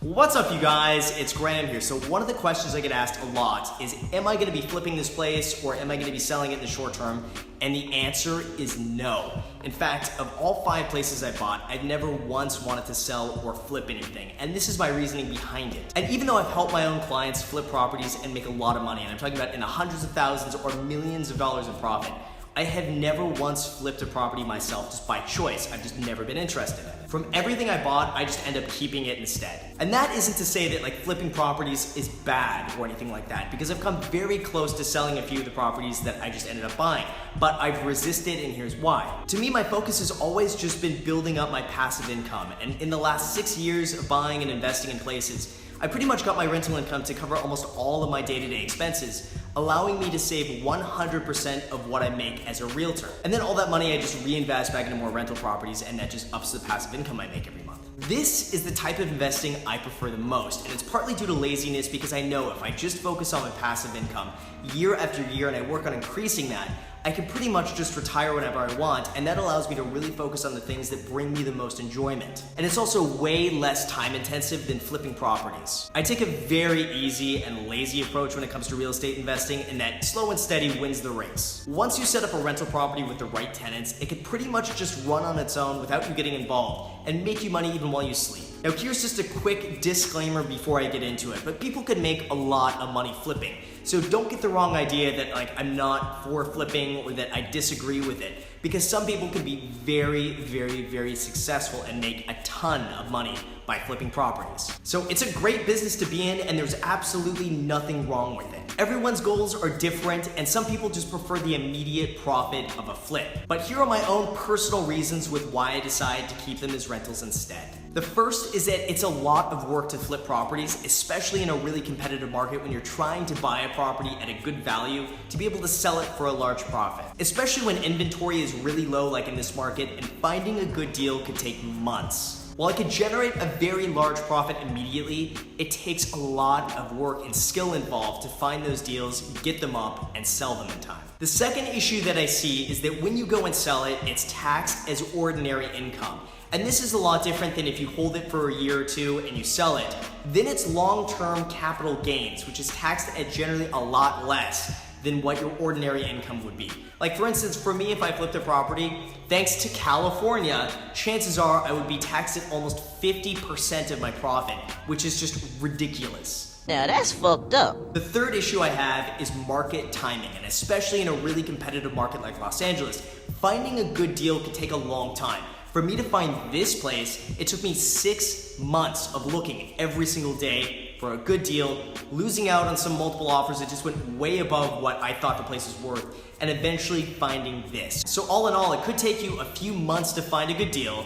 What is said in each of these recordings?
What's up, you guys? It's Graham here. So one of the questions I get asked a lot is, am I going to be flipping this place or am I going to be selling it in the short term? And the answer is no. In fact, of all 5 places I bought, I've never once wanted to sell or flip anything. And this is my reasoning behind it. And even though I've helped my own clients flip properties and make a lot of money, and I'm talking about in the hundreds of thousands or millions of dollars in profit, I have never once flipped a property myself just by choice. I've just never been interested in it. From everything I bought, I just end up keeping it instead. And that isn't to say that flipping properties is bad or anything like that, because I've come very close to selling a few of the properties that I just ended up buying. But I've resisted, and here's why. To me, my focus has always just been building up my passive income. And in the last 6 years of buying and investing in places, I pretty much got my rental income to cover almost all of my day-to-day expenses, allowing me to save 100% of what I make as a realtor. And then all that money I just reinvest back into more rental properties, and that just ups the passive income I make every month. This is the type of investing I prefer the most, and it's partly due to laziness, because I know if I just focus on my passive income year after year and I work on increasing that, I can pretty much just retire whenever I want, and that allows me to really focus on the things that bring me the most enjoyment. And it's also way less time intensive than flipping properties. I take a very easy and lazy approach when it comes to real estate investing, and that slow and steady wins the race. Once you set up a rental property with the right tenants, it can pretty much just run on its own without you getting involved and make you money even while you sleep. Now here's just a quick disclaimer before I get into it, but people can make a lot of money flipping. So don't get the wrong idea that I'm not for flipping or that I disagree with it, because some people can be very, very, very successful and make a ton of money by flipping properties. So it's a great business to be in, and there's absolutely nothing wrong with it. Everyone's goals are different, and some people just prefer the immediate profit of a flip. But here are my own personal reasons with why I decided to keep them as rentals instead. The first is that it's a lot of work to flip properties, especially in a really competitive market when you're trying to buy a property at a good value to be able to sell it for a large profit. Especially when inventory is really low like in this market, and finding a good deal could take months. While it can generate a very large profit immediately, it takes a lot of work and skill involved to find those deals, get them up, and sell them in time. The second issue that I see is that when you go and sell it, it's taxed as ordinary income. And this is a lot different than if you hold it for a year or two and you sell it. Then it's long-term capital gains, which is taxed at generally a lot less than what your ordinary income would be. Like for instance, for me, if I flipped a property, thanks to California, chances are I would be taxed at almost 50% of my profit, which is just ridiculous. Now that's fucked up. The third issue I have is market timing, and especially in a really competitive market like Los Angeles, finding a good deal can take a long time. For me to find this place, it took me 6 months of looking every single day for a good deal, losing out on some multiple offers that just went way above what I thought the place was worth, and eventually finding this. So all in all, it could take you a few months to find a good deal,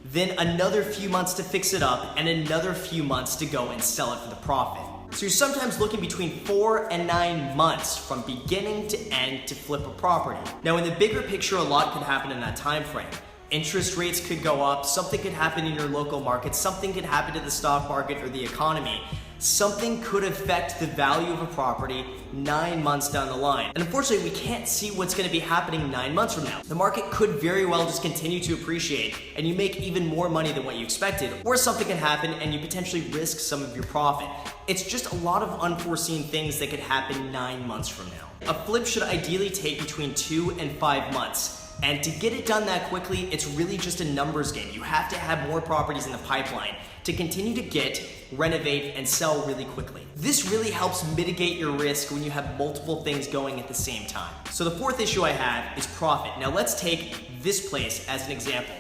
then another few months to fix it up, and another few months to go and sell it for the profit. So you're sometimes looking between 4 and 9 months from beginning to end to flip a property. Now in the bigger picture, a lot could happen in that time frame. Interest rates could go up, something could happen in your local market, something could happen to the stock market or the economy. Something could affect the value of a property 9 months down the line. And unfortunately, we can't see what's gonna be happening 9 months from now. The market could very well just continue to appreciate, and you make even more money than what you expected, or something can happen and you potentially risk some of your profit. It's just a lot of unforeseen things that could happen 9 months from now. A flip should ideally take between 2 and 5 months. And to get it done that quickly, it's really just a numbers game. You have to have more properties in the pipeline to continue to get, renovate, and sell really quickly. This really helps mitigate your risk when you have multiple things going at the same time. So the fourth issue I have is profit. Now let's take this place as an example.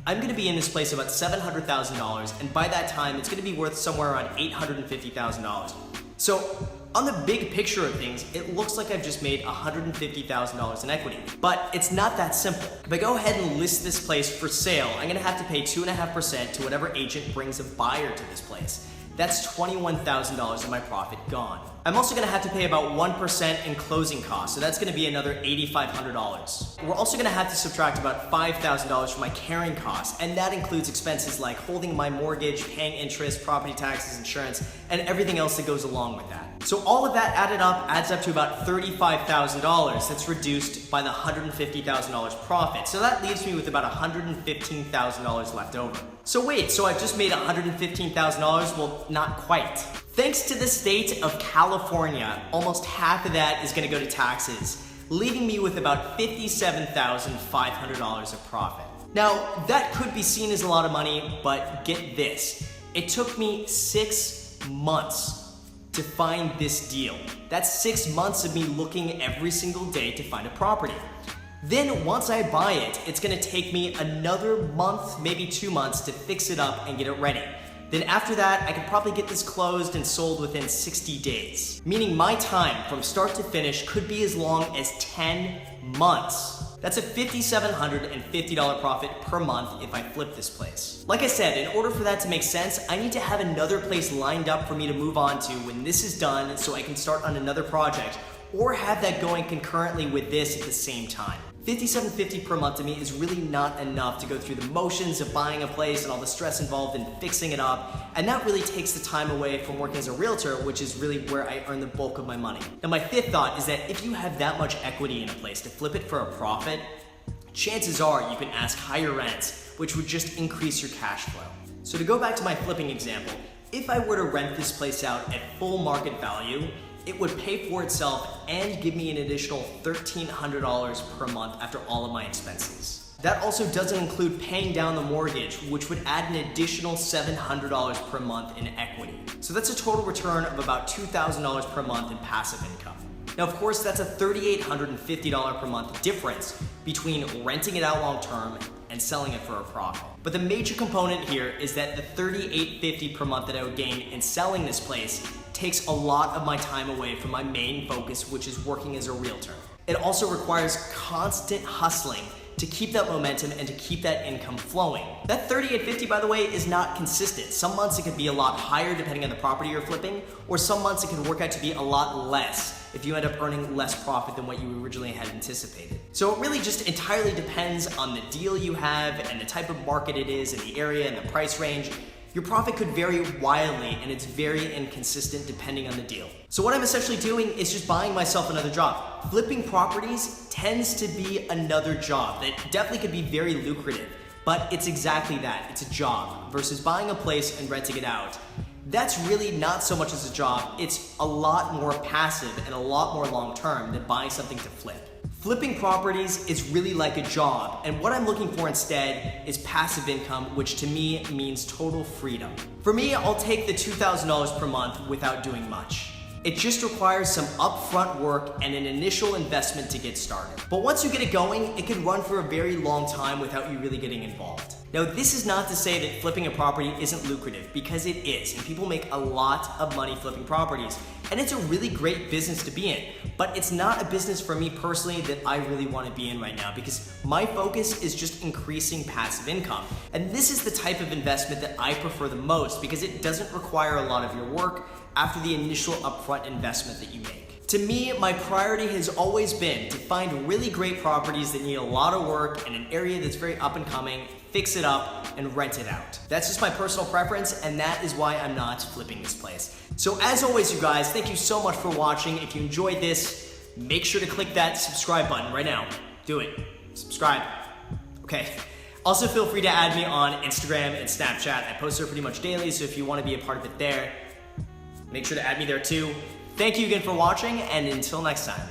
I'm gonna be in this place about $700,000, and by that time, it's gonna be worth somewhere around $850,000. So on the big picture of things, it looks like I've just made $150,000 in equity, but it's not that simple. If I go ahead and list this place for sale, I'm gonna have to pay 2.5% to whatever agent brings a buyer to this place. That's $21,000 of my profit gone. I'm also gonna have to pay about 1% in closing costs, so that's gonna be another $8,500. We're also gonna have to subtract about $5,000 from my carrying costs, and that includes expenses like holding my mortgage, paying interest, property taxes, insurance, and everything else that goes along with that. So all of that added up adds up to about $35,000 that's reduced by the $150,000 profit. So that leaves me with about $115,000 left over. So wait, so I've just made $115,000? Well, not quite. Thanks to the state of California, almost half of that is gonna go to taxes, leaving me with about $57,500 of profit. Now, that could be seen as a lot of money, but get this. It took me 6 months to find this deal. That's 6 months of me looking every single day to find a property. Then once I buy it, it's gonna take me another month, maybe 2 months to fix it up and get it ready. Then after that, I could probably get this closed and sold within 60 days. Meaning my time from start to finish could be as long as 10 months. That's a $5,750 profit per month if I flip this place. Like I said, in order for that to make sense, I need to have another place lined up for me to move on to when this is done so I can start on another project, or have that going concurrently with this at the same time. $5,750 per month to me is really not enough to go through the motions of buying a place and all the stress involved in fixing it up, and that really takes the time away from working as a realtor, which is really where I earn the bulk of my money. Now my fifth thought is that if you have that much equity in a place to flip it for a profit, chances are you can ask higher rents, which would just increase your cash flow. So to go back to my flipping example, if I were to rent this place out at full market value, it would pay for itself and give me an additional $1,300 per month after all of my expenses. That also doesn't include paying down the mortgage, which would add an additional $700 per month in equity. So that's a total return of about $2,000 per month in passive income. Now, of course, that's a $3,850 per month difference between renting it out long term and selling it for a profit. But the major component here is that the $3,850 per month that I would gain in selling this place takes a lot of my time away from my main focus, which is working as a realtor. It also requires constant hustling to keep that momentum and to keep that income flowing. That $3,850, by the way, is not consistent. Some months it could be a lot higher depending on the property you're flipping, or some months it could work out to be a lot less if you end up earning less profit than what you originally had anticipated. So it really just entirely depends on the deal you have and the type of market it is and the area and the price range. Your profit could vary wildly, and it's very inconsistent depending on the deal. So what I'm essentially doing is just buying myself another job. Flipping properties tends to be another job that definitely could be very lucrative, but it's exactly that, it's a job, versus buying a place and renting it out. That's really not so much as a job, it's a lot more passive and a lot more long-term than buying something to flip. Flipping properties is really like a job, and what I'm looking for instead is passive income, which to me means total freedom. For me, I'll take the $2,000 per month without doing much. It just requires some upfront work and an initial investment to get started. But once you get it going, it can run for a very long time without you really getting involved. Now, this is not to say that flipping a property isn't lucrative, because it is, and people make a lot of money flipping properties, and it's a really great business to be in. But it's not a business for me personally that I really want to be in right now, because my focus is just increasing passive income. And this is the type of investment that I prefer the most, because it doesn't require a lot of your work after the initial upfront investment that you make. To me, my priority has always been to find really great properties that need a lot of work in an area that's very up and coming, fix it up, and rent it out. That's just my personal preference, and that is why I'm not flipping this place. So as always, you guys, thank you so much for watching. If you enjoyed this, make sure to click that subscribe button right now. Do it. Subscribe. Okay. Also, feel free to add me on Instagram and Snapchat. I post there pretty much daily, so if you want to be a part of it there, make sure to add me there too. Thank you again for watching, and until next time.